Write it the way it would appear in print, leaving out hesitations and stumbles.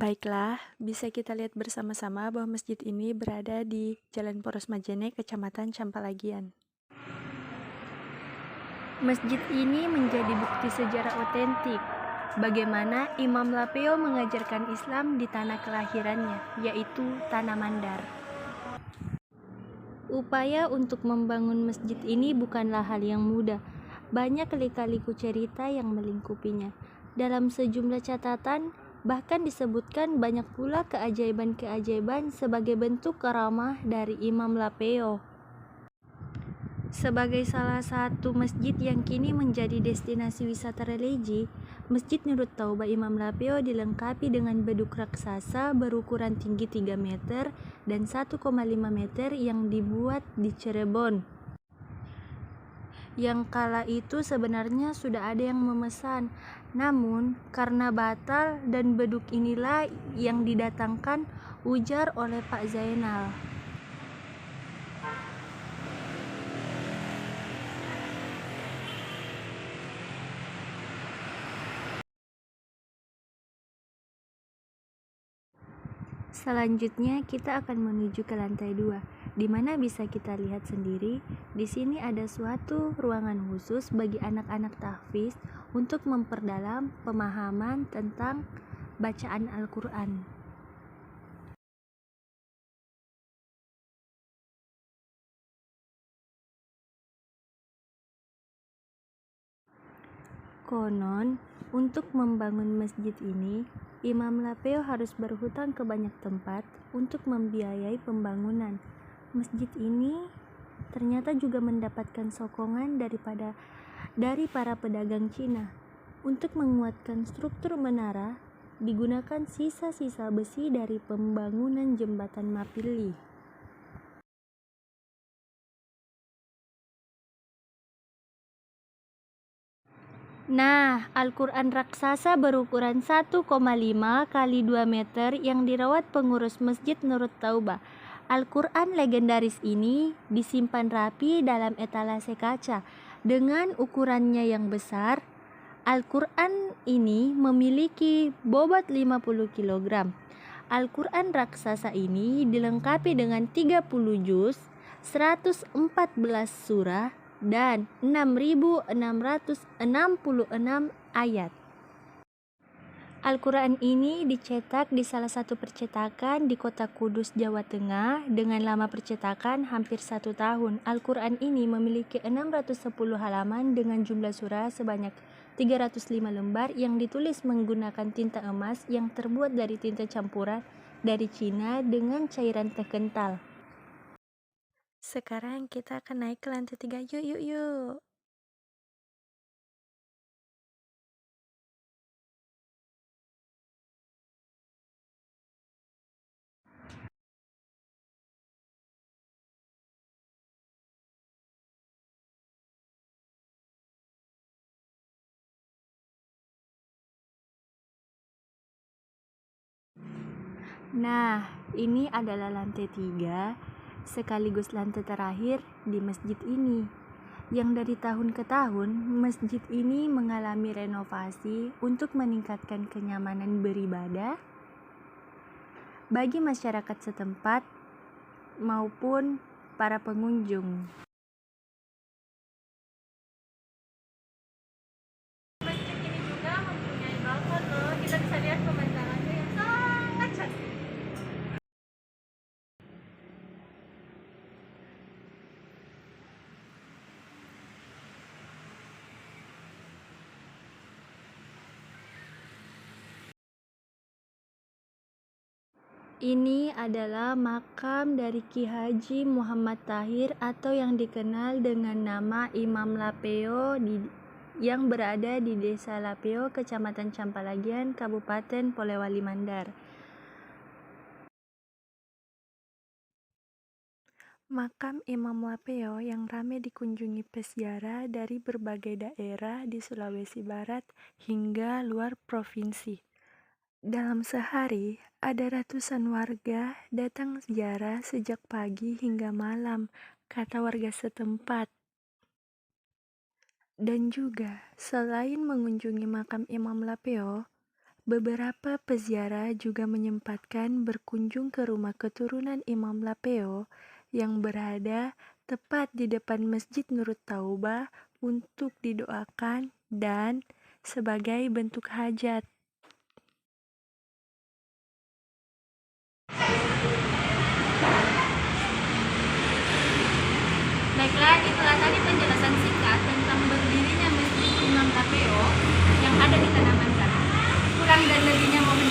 Baiklah, bisa kita lihat bersama-sama bahwa masjid ini berada di Jalan Poros Majene, Kecamatan Campalagian. Masjid ini menjadi bukti sejarah otentik bagaimana Imam Lapeo mengajarkan Islam di tanah kelahirannya, yaitu Tanah Mandar. Upaya untuk membangun masjid ini bukanlah hal yang mudah. Banyak lika-liku cerita yang melingkupinya. Dalam sejumlah catatan, bahkan disebutkan banyak pula keajaiban-keajaiban sebagai bentuk karamah dari Imam Lapeo. Sebagai salah satu masjid yang kini menjadi destinasi wisata religi, Masjid Nurut Taubah Imam Lapeo dilengkapi dengan beduk raksasa berukuran tinggi 3 meter dan 1,5 meter yang dibuat di Cirebon. Yang kala itu sebenarnya sudah ada yang memesan, namun karena batal dan beduk inilah yang didatangkan, ujar oleh Pak Zainal. Selanjutnya kita akan menuju ke lantai 2, di mana bisa kita lihat sendiri. Di sini ada suatu ruangan khusus bagi anak-anak tahfiz untuk memperdalam pemahaman tentang bacaan Al-Quran. Konon, untuk membangun masjid ini, Imam Lapeo harus berhutang ke banyak tempat untuk membiayai pembangunan. Masjid ini ternyata juga mendapatkan sokongan dari para pedagang Cina. Untuk menguatkan struktur menara, digunakan sisa-sisa besi dari pembangunan jembatan Mapili. Nah, Al-Quran raksasa berukuran 1,5 kali 2 meter yang dirawat pengurus Masjid Nurut Taubah. Al-Quran legendaris ini disimpan rapi dalam etalase kaca. Dengan ukurannya yang besar, Al-Quran ini memiliki bobot 50 kg. Al-Quran raksasa ini dilengkapi dengan 30 juz, 114 surah, dan 6.666 ayat. Al-Quran ini dicetak di salah satu percetakan di kota Kudus, Jawa Tengah dengan lama percetakan hampir 1 tahun. Al-Quran ini memiliki 610 halaman dengan jumlah surah sebanyak 305 lembar yang ditulis menggunakan tinta emas yang terbuat dari tinta campuran dari Cina dengan cairan teh kental. Sekarang kita akan naik ke lantai 3. Yuk. Nah, ini adalah lantai 3 sekaligus lantai terakhir di masjid ini. Yang dari tahun ke tahun, masjid ini mengalami renovasi untuk meningkatkan kenyamanan beribadah bagi masyarakat setempat maupun para pengunjung. Masjid ini juga mempunyai balkon loh. Kita bisa lihat pemandangannya yang sangat cantik. Ini adalah makam dari Ki Haji Muhammad Tahir atau yang dikenal dengan nama Imam Lapeo yang berada di Desa Lapeo, Kecamatan Campalagian, Kabupaten Polewali Mandar. Makam Imam Lapeo yang ramai dikunjungi peziarah dari berbagai daerah di Sulawesi Barat hingga luar provinsi. Dalam sehari, ada ratusan warga datang ziarah sejak pagi hingga malam, kata warga setempat. Dan juga, selain mengunjungi makam Imam Lapeo, Beberapa peziarah juga menyempatkan berkunjung ke rumah keturunan Imam Lapeo yang berada tepat di depan Masjid Nurut Taubah untuk didoakan dan sebagai bentuk hajat. Baiklah, itulah tadi penjelasan singkat tentang berdirinya Masjid Imam Lapeo yang ada di Tanah Mangkat. Kurang dan lebihnya mohon